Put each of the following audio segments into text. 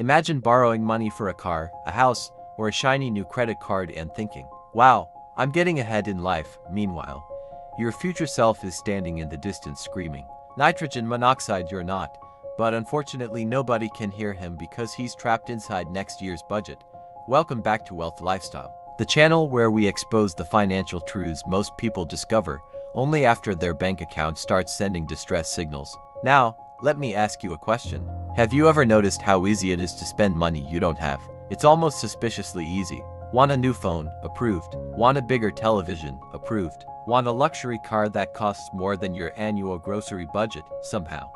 Imagine borrowing money for a car, a house, or a shiny new credit card and thinking, wow, I'm getting ahead in life. Meanwhile, your future self is standing in the distance screaming, nitrogen monoxide, you're not. But unfortunately nobody can hear him because he's trapped inside next year's budget. Welcome back to Wealth Lifestyle, the channel where we expose the financial truths most people discover only after their bank account starts sending distress signals. Now, let me ask you a question. Have you ever noticed how easy it is to spend money you don't have? It's almost suspiciously easy. Want a new phone? Approved. Want a bigger television? Approved. Want a luxury car that costs more than your annual grocery budget? Somehow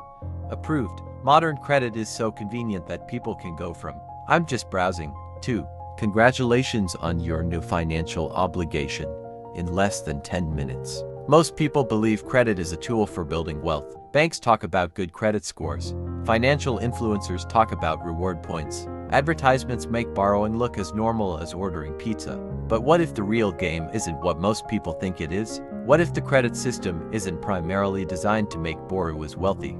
approved. Modern credit is so convenient that people can go from "I'm just browsing" to "Congratulations on your new financial obligation" in less than 10 minutes. Most people believe credit is a tool for building wealth. Banks talk about good credit scores. Financial influencers talk about reward points. Advertisements make borrowing look as normal as ordering pizza. But what if the real game isn't what most people think it is? What if the credit system isn't primarily designed to make borrowers wealthy?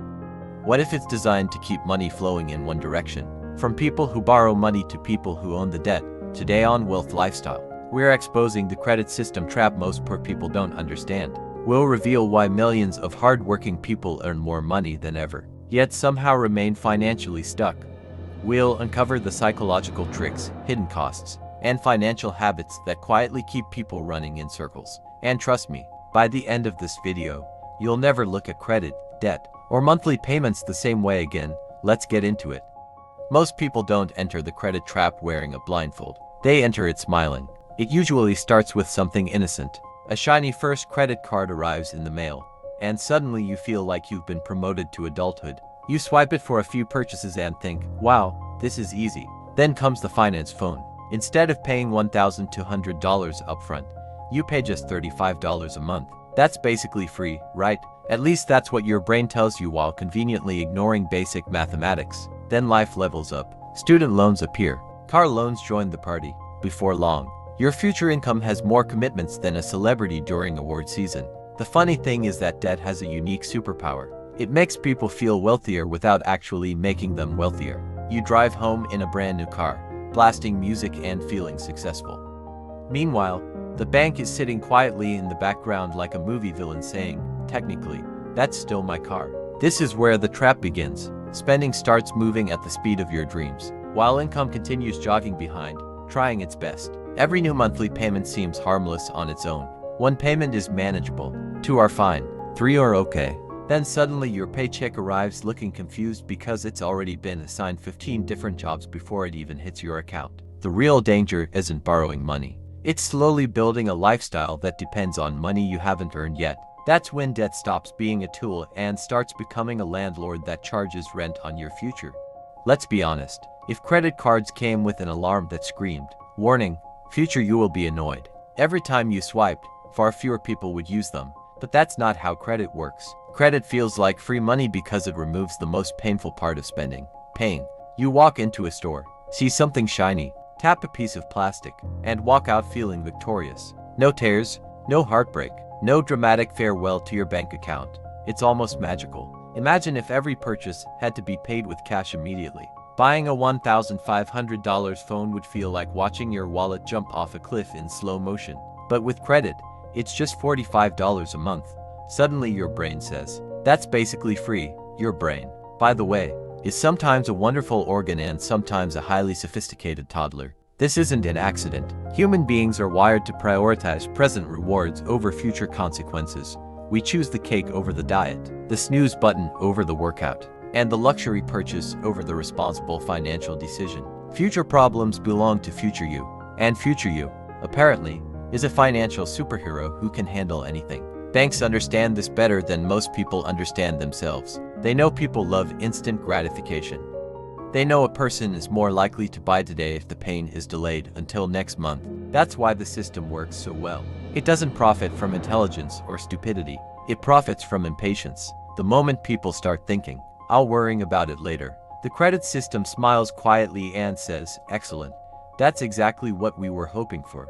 What if it's designed to keep money flowing in one direction? From people who borrow money to people who own the debt. Today on Wealth Lifestyle, we're exposing the credit system trap most poor people don't understand. We'll reveal why millions of hard-working people earn more money than ever, yet somehow remain financially stuck. We'll uncover the psychological tricks, hidden costs, and financial habits that quietly keep people running in circles. And trust me, by the end of this video, you'll never look at credit, debt, or monthly payments the same way again. Let's get into it. Most people don't enter the credit trap wearing a blindfold. They enter it smiling. It usually starts with something innocent. A shiny first credit card arrives in the mail, and suddenly you feel like you've been promoted to adulthood. You swipe it for a few purchases and think, wow, this is easy. Then comes the finance phone. Instead of paying $1,200 upfront, you pay just $35 a month. That's basically free, right? At least that's what your brain tells you while conveniently ignoring basic mathematics. Then life levels up. Student loans appear. Car loans join the party. Before long, your future income has more commitments than a celebrity during award season. The funny thing is that debt has a unique superpower. It makes people feel wealthier without actually making them wealthier. You drive home in a brand new car, blasting music and feeling successful. Meanwhile, the bank is sitting quietly in the background like a movie villain saying, technically, that's still my car. This is where the trap begins. Spending starts moving at the speed of your dreams, while income continues jogging behind, trying its best. Every new monthly payment seems harmless on its own. One payment is manageable, 2 are fine, 3 are okay. Then suddenly your paycheck arrives looking confused because it's already been assigned 15 different jobs before it even hits your account. The real danger isn't borrowing money. It's slowly building a lifestyle that depends on money you haven't earned yet. That's when debt stops being a tool and starts becoming a landlord that charges rent on your future. Let's be honest, if credit cards came with an alarm that screamed, "Warning, future you will be annoyed," every time you swiped, far fewer people would use them. But that's not how credit works. Credit feels like free money because it removes the most painful part of spending, paying. You walk into a store, see something shiny, tap a piece of plastic, and walk out feeling victorious. No tears, no heartbreak, no dramatic farewell to your bank account. It's almost magical. Imagine if every purchase had to be paid with cash immediately. Buying a $1,500 phone would feel like watching your wallet jump off a cliff in slow motion. But with credit, it's just $45 a month. Suddenly your brain says, that's basically free. Your brain, by the way, is sometimes a wonderful organ and sometimes a highly sophisticated toddler. This isn't an accident. Human beings are wired to prioritize present rewards over future consequences. We choose the cake over the diet, the snooze button over the workout, and the luxury purchase over the responsible financial decision. Future problems belong to future you, and future you, apparently, is a financial superhero who can handle anything. Banks understand this better than most people understand themselves. They know people love instant gratification. They know a person is more likely to buy today if the pain is delayed until next month. That's why the system works so well. It doesn't profit from intelligence or stupidity. It profits from impatience. The moment people start thinking, "I'll worry about it later," the credit system smiles quietly and says, "Excellent. That's exactly what we were hoping for."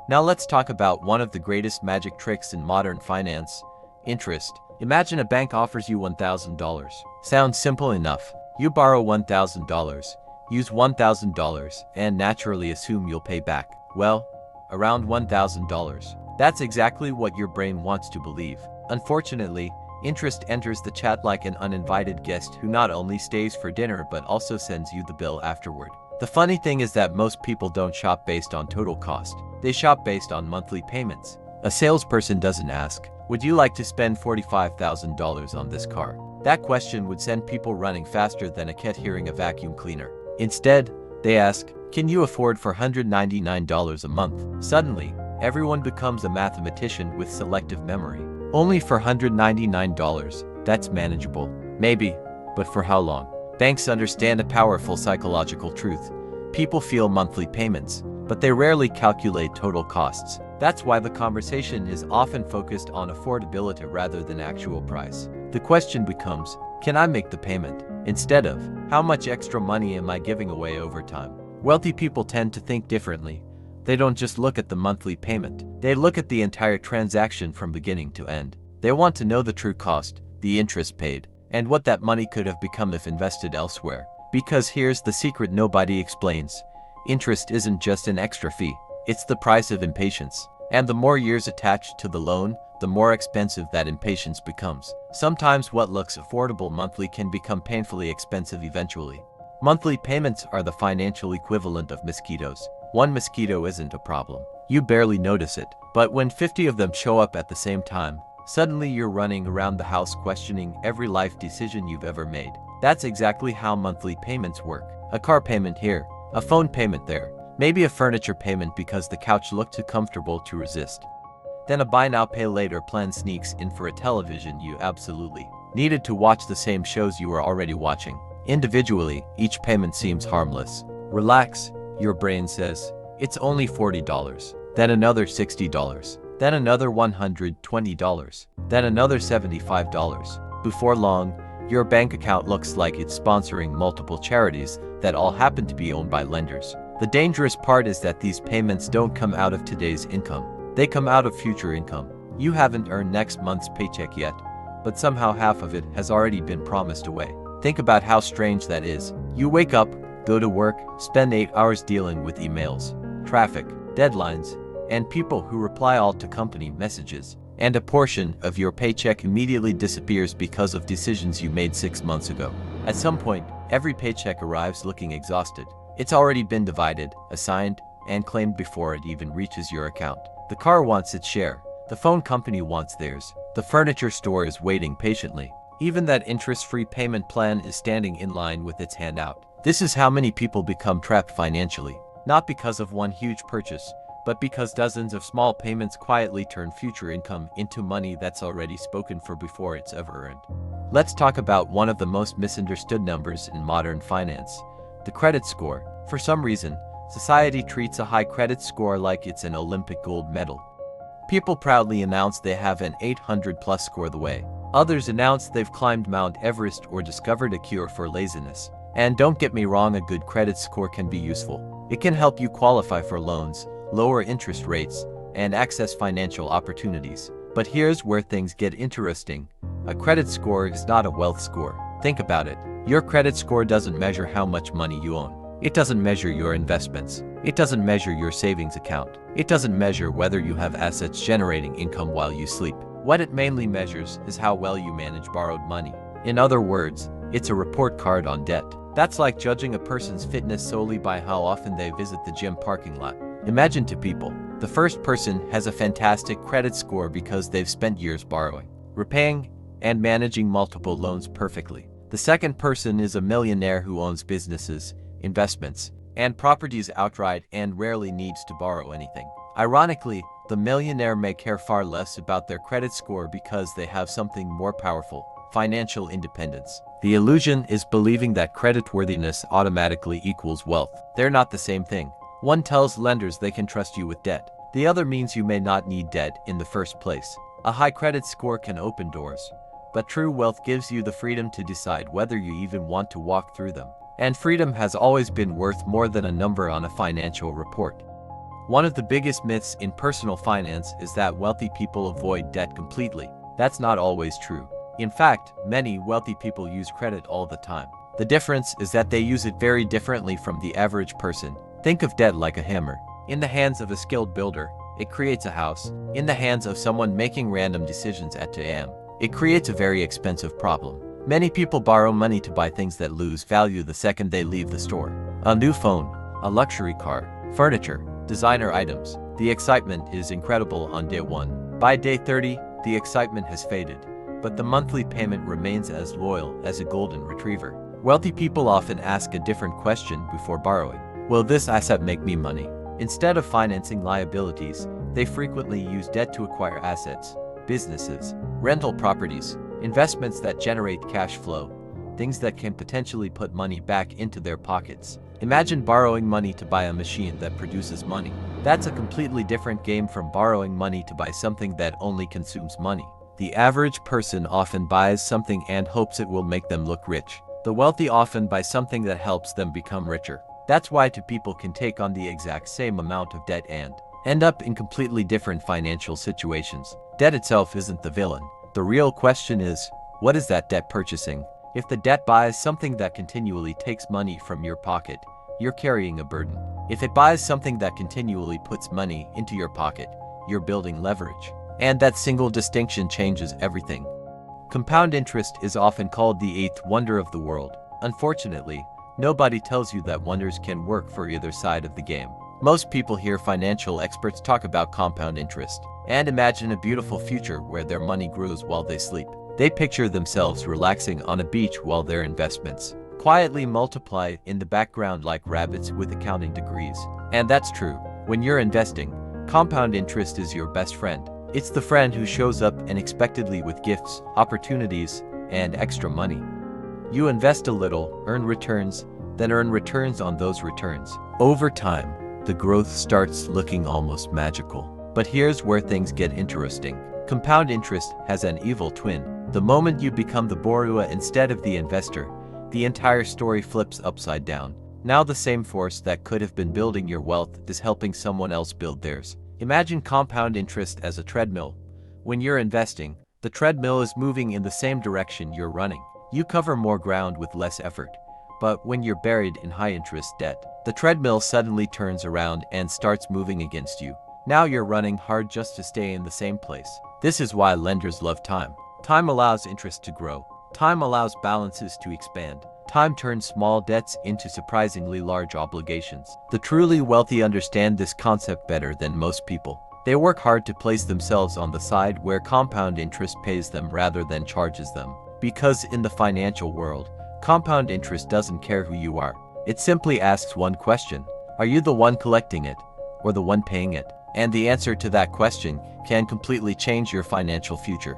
Now let's talk about one of the greatest magic tricks in modern finance: interest. Imagine a bank offers you $1,000. Sounds simple enough. You borrow $1,000, use $1,000 and naturally assume you'll pay back. Well, around $1,000. That's exactly what your brain wants to believe. Unfortunately, interest enters the chat like an uninvited guest who not only stays for dinner but also sends you the bill afterward. The funny thing is that most people don't shop based on total cost. They shop based on monthly payments. A salesperson doesn't ask, "Would you like to spend $45,000 on this car?" That question would send people running faster than a cat hearing a vacuum cleaner. Instead, they ask, "Can you afford $499 a month?" Suddenly, everyone becomes a mathematician with selective memory. Only for $199, that's manageable. Maybe, but for how long? Banks understand a powerful psychological truth. People feel monthly payments, but they rarely calculate total costs. That's why the conversation is often focused on affordability rather than actual price. The question becomes, can I make the payment? Instead of, how much extra money am I giving away over time? Wealthy people tend to think differently. They don't just look at the monthly payment. They look at the entire transaction from beginning to end. They want to know the true cost, the interest paid, and what that money could have become if invested elsewhere. Because here's the secret nobody explains. Interest isn't just an extra fee. It's the price of impatience. And the more years attached to the loan, the more expensive that impatience becomes. Sometimes what looks affordable monthly can become painfully expensive eventually. Monthly payments are the financial equivalent of mosquitoes. One mosquito isn't a problem. You barely notice it. But when 50 of them show up at the same time, suddenly you're running around the house questioning every life decision you've ever made. That's exactly how monthly payments work. A car payment here, a phone payment there, maybe a furniture payment because the couch looked too comfortable to resist. Then a buy now pay later plan sneaks in for a television you absolutely needed to watch the same shows you were already watching. Individually, each payment seems harmless. Relax, your brain says. It's only $40. Then another $60. Then another $120. Then another $75. Before long, your bank account looks like it's sponsoring multiple charities that all happen to be owned by lenders. The dangerous part is that these payments don't come out of today's income. They come out of future income. You haven't earned next month's paycheck yet, but somehow half of it has already been promised away. Think about how strange that is. You wake up, go to work, spend 8 hours dealing with emails, traffic, deadlines, and people who reply all to company messages. And a portion of your paycheck immediately disappears because of decisions you made 6 months ago. At some point, every paycheck arrives looking exhausted. It's already been divided, assigned, and claimed before it even reaches your account. The car wants its share. The phone company wants theirs. The furniture store is waiting patiently. Even that interest-free payment plan is standing in line with its hand out. This is how many people become trapped financially. Not because of one huge purchase, but because dozens of small payments quietly turn future income into money that's already spoken for before it's ever earned. Let's talk about one of the most misunderstood numbers in modern finance, the credit score. For some reason, society treats a high credit score like it's an Olympic gold medal. People proudly announce they have an 800+ score the way. Others announce they've climbed Mount Everest or discovered a cure for laziness. And don't get me wrong, a good credit score can be useful. It can help you qualify for loans, lower interest rates, and access financial opportunities. But here's where things get interesting. A credit score is not a wealth score. Think about it. Your credit score doesn't measure how much money you own. It doesn't measure your investments. It doesn't measure your savings account. It doesn't measure whether you have assets generating income while you sleep. What it mainly measures is how well you manage borrowed money. In other words, it's a report card on debt. That's like judging a person's fitness solely by how often they visit the gym parking lot. Imagine two people. The first person has a fantastic credit score because they've spent years borrowing, repaying, and managing multiple loans perfectly. The second person is a millionaire who owns businesses, investments, and properties outright and rarely needs to borrow anything. Ironically, the millionaire may care far less about their credit score because they have something more powerful: financial independence. The illusion is believing that creditworthiness automatically equals wealth. They're not the same thing. One tells lenders they can trust you with debt. The other means you may not need debt in the first place. A high credit score can open doors, but true wealth gives you the freedom to decide whether you even want to walk through them. And freedom has always been worth more than a number on a financial report. One of the biggest myths in personal finance is that wealthy people avoid debt completely. That's not always true. In fact, many wealthy people use credit all the time. The difference is that they use it very differently from the average person. Think of debt like a hammer. In the hands of a skilled builder, it creates a house. In the hands of someone making random decisions at 2 a.m., it creates a very expensive problem. Many people borrow money to buy things that lose value the second they leave the store. A new phone, a luxury car, furniture, designer items. The excitement is incredible on day 1. By day 30, the excitement has faded, but the monthly payment remains as loyal as a golden retriever. Wealthy people often ask a different question before borrowing. Will this asset make me money? Instead of financing liabilities, they frequently use debt to acquire assets, businesses, rental properties, investments that generate cash flow, things that can potentially put money back into their pockets. Imagine borrowing money to buy a machine that produces money. That's a completely different game from borrowing money to buy something that only consumes money. The average person often buys something and hopes it will make them look rich. The wealthy often buy something that helps them become richer. That's why two people can take on the exact same amount of debt and end up in completely different financial situations. Debt itself isn't the villain. The real question is, what is that debt purchasing? If the debt buys something that continually takes money from your pocket, you're carrying a burden. If it buys something that continually puts money into your pocket, you're building leverage. And that single distinction changes everything. Compound interest is often called the eighth wonder of the world. Unfortunately, nobody tells you that wonders can work for either side of the game. Most people hear financial experts talk about compound interest and imagine a beautiful future where their money grows while they sleep. They picture themselves relaxing on a beach while their investments quietly multiply in the background like rabbits with accounting degrees. And that's true. When you're investing, compound interest is your best friend. It's the friend who shows up unexpectedly with gifts, opportunities, and extra money. You invest a little, earn returns, then earn returns on those returns. Over time, the growth starts looking almost magical. But here's where things get interesting. Compound interest has an evil twin. The moment you become the borrower instead of the investor, the entire story flips upside down. Now the same force that could have been building your wealth is helping someone else build theirs. Imagine compound interest as a treadmill. When you're investing, the treadmill is moving in the same direction you're running. You cover more ground with less effort. But when you're buried in high-interest debt, the treadmill suddenly turns around and starts moving against you. Now you're running hard just to stay in the same place. This is why lenders love time. Time allows interest to grow. Time allows balances to expand. Time turns small debts into surprisingly large obligations. The truly wealthy understand this concept better than most people. They work hard to place themselves on the side where compound interest pays them rather than charges them. Because in the financial world, compound interest doesn't care who you are. It simply asks one question: are you the one collecting it, or the one paying it? And the answer to that question can completely change your financial future.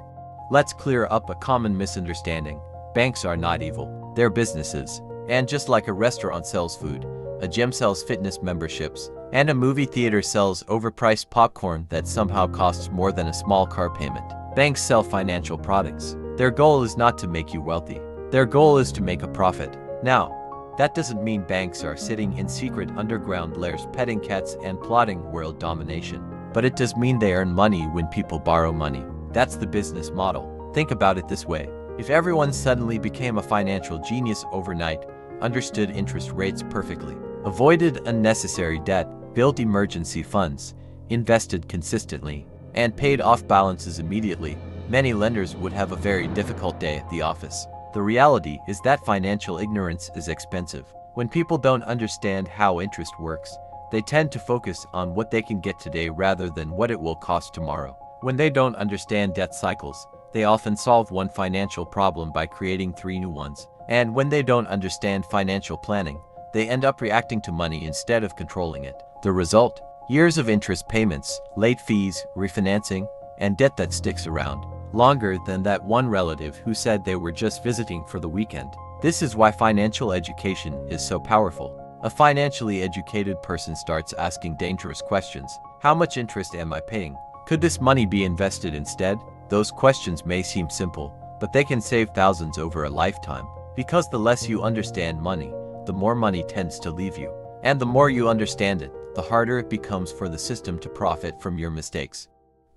Let's clear up a common misunderstanding. Banks are not evil. They're businesses. And just like a restaurant sells food, a gym sells fitness memberships, and a movie theater sells overpriced popcorn that somehow costs more than a small car payment, banks sell financial products. Their goal is not to make you wealthy. Their goal is to make a profit. Now, that doesn't mean banks are sitting in secret underground lairs petting cats and plotting world domination. But it does mean they earn money when people borrow money. That's the business model. Think about it this way. If everyone suddenly became a financial genius overnight, understood interest rates perfectly, avoided unnecessary debt, built emergency funds, invested consistently, and paid off balances immediately, many lenders would have a very difficult day at the office. The reality is that financial ignorance is expensive. When people don't understand how interest works, they tend to focus on what they can get today rather than what it will cost tomorrow. When they don't understand debt cycles, they often solve one financial problem by creating 3 new ones. And when they don't understand financial planning, they end up reacting to money instead of controlling it. The result? Years of interest payments, late fees, refinancing, and debt that sticks around longer than that one relative who said they were just visiting for the weekend. This is why financial education is so powerful. A financially educated person starts asking dangerous questions. How much interest am I paying? Could this money be invested instead? Those questions may seem simple, but they can save thousands over a lifetime. Because the less you understand money, the more money tends to leave you. And the more you understand it, the harder it becomes for the system to profit from your mistakes.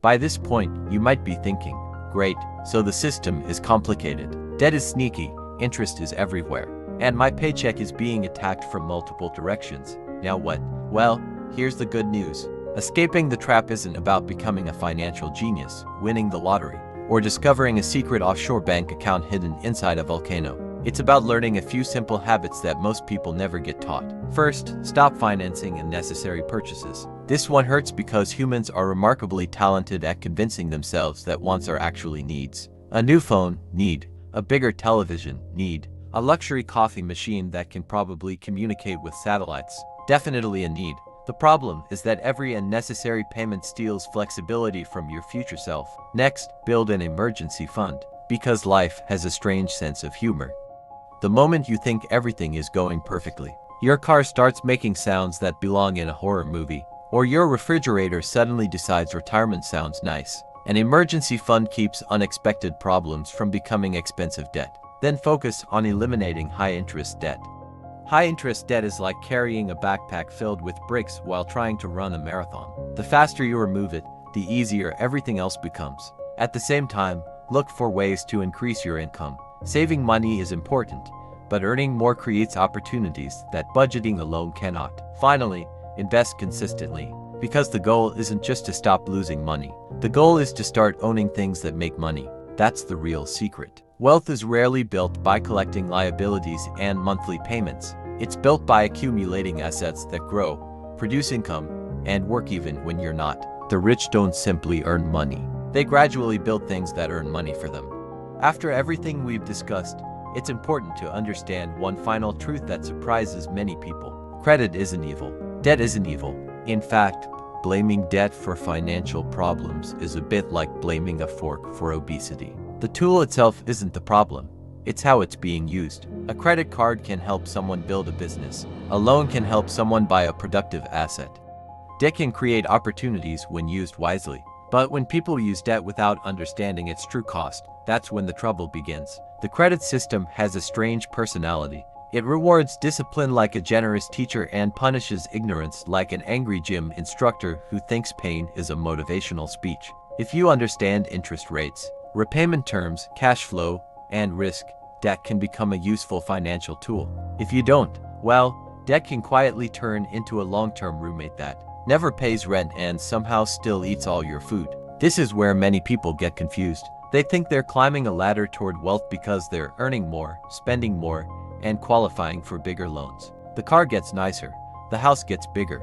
By this point, you might be thinking, great, so the system is complicated. Debt is sneaky, interest is everywhere. and my paycheck is being attacked from multiple directions. Now what? Well, here's the good news. Escaping the trap isn't about becoming a financial genius, winning the lottery, or discovering a secret offshore bank account hidden inside a volcano. It's about learning a few simple habits that most people never get taught. First, stop financing unnecessary purchases. This one hurts because humans are remarkably talented at convincing themselves that wants are actually needs. A new phone, need. A bigger television, need. A luxury coffee machine that can probably communicate with satellites, definitely a need. The problem is that every unnecessary payment steals flexibility from your future self. Next, build an emergency fund, because life has a strange sense of humor. The moment you think everything is going perfectly, your car starts making sounds that belong in a horror movie, or your refrigerator suddenly decides retirement sounds nice. An emergency fund keeps unexpected problems from becoming expensive debt. Then focus on eliminating high-interest debt. High-interest debt is like carrying a backpack filled with bricks while trying to run a marathon. The faster you remove it, the easier everything else becomes. At the same time, look for ways to increase your income. Saving money is important, but earning more creates opportunities that budgeting alone cannot. Finally, invest consistently, because the goal isn't just to stop losing money. The goal is to start owning things that make money. That's the real secret. Wealth is rarely built by collecting liabilities and monthly payments. It's built by accumulating assets that grow, produce income, and work even when you're not. The rich don't simply earn money. They gradually build things that earn money for them. After everything we've discussed, it's important to understand one final truth that surprises many people. Credit isn't evil. Debt isn't evil. In fact, blaming debt for financial problems is a bit like blaming a fork for obesity. The tool itself isn't the problem. It's how it's being used. A credit card can help someone build a business. A loan can help someone buy a productive asset. Debt can create opportunities when used wisely. But when people use debt without understanding its true cost, that's when the trouble begins. The credit system has a strange personality. It rewards discipline like a generous teacher and punishes ignorance like an angry gym instructor who thinks pain is a motivational speech. If you understand interest rates, repayment terms, cash flow, and risk, debt can become a useful financial tool. If you don't, well, debt can quietly turn into a long-term roommate that never pays rent and somehow still eats all your food. This is where many people get confused. They think they're climbing a ladder toward wealth because they're earning more, spending more, and qualifying for bigger loans. The car gets nicer, the house gets bigger,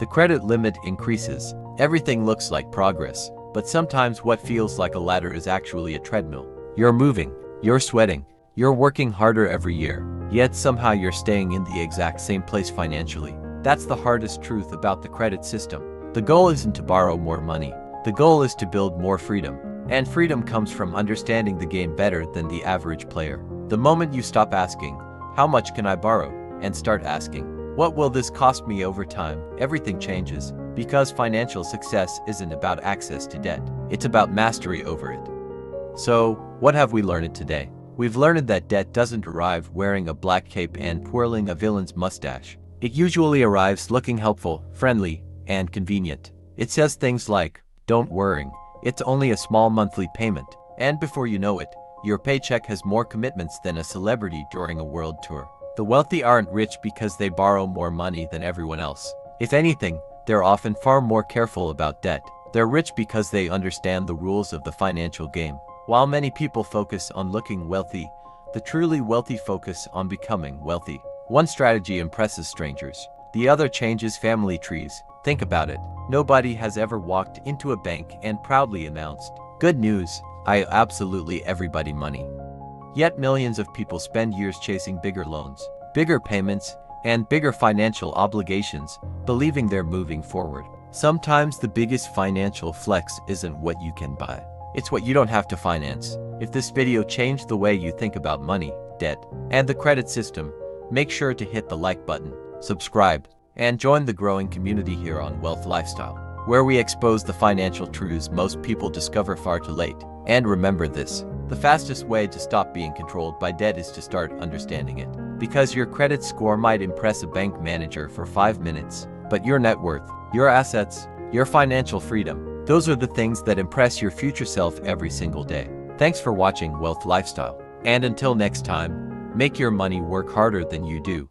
the credit limit increases. Everything looks like progress, but sometimes what feels like a ladder is actually a treadmill. You're moving, you're sweating, you're working harder every year, yet somehow you're staying in the exact same place financially. That's the hardest truth about the credit system. The goal isn't to borrow more money. The goal is to build more freedom. And freedom comes from understanding the game better than the average player. The moment you stop asking, how much can I borrow, and start asking, what will this cost me over time, everything changes. Because financial success isn't about access to debt. It's about mastery over it. So, what have we learned today? We've learned that debt doesn't arrive wearing a black cape and twirling a villain's mustache. It usually arrives looking helpful, friendly, and convenient. It says things like, don't worry, it's only a small monthly payment. And before you know it, your paycheck has more commitments than a celebrity during a world tour. The wealthy aren't rich because they borrow more money than everyone else. If anything, they're often far more careful about debt. They're rich because they understand the rules of the financial game. While many people focus on looking wealthy, the truly wealthy focus on becoming wealthy. One strategy impresses strangers. The other changes family trees. Think about it. Nobody has ever walked into a bank and proudly announced, "Good news, I owe absolutely everybody money." Yet millions of people spend years chasing bigger loans, bigger payments, and bigger financial obligations, believing they're moving forward. Sometimes the biggest financial flex isn't what you can buy. It's what you don't have to finance. If this video changed the way you think about money, debt, and the credit system, make sure to hit the like button, subscribe, and join the growing community here on Wealth Lifestyle, where we expose the financial truths most people discover far too late. And remember this, the fastest way to stop being controlled by debt is to start understanding it. Because your credit score might impress a bank manager for 5 minutes, but your net worth, your assets, your financial freedom, those are the things that impress your future self every single day. Thanks for watching Wealth Lifestyle. And until next time, Make your money work harder than you do.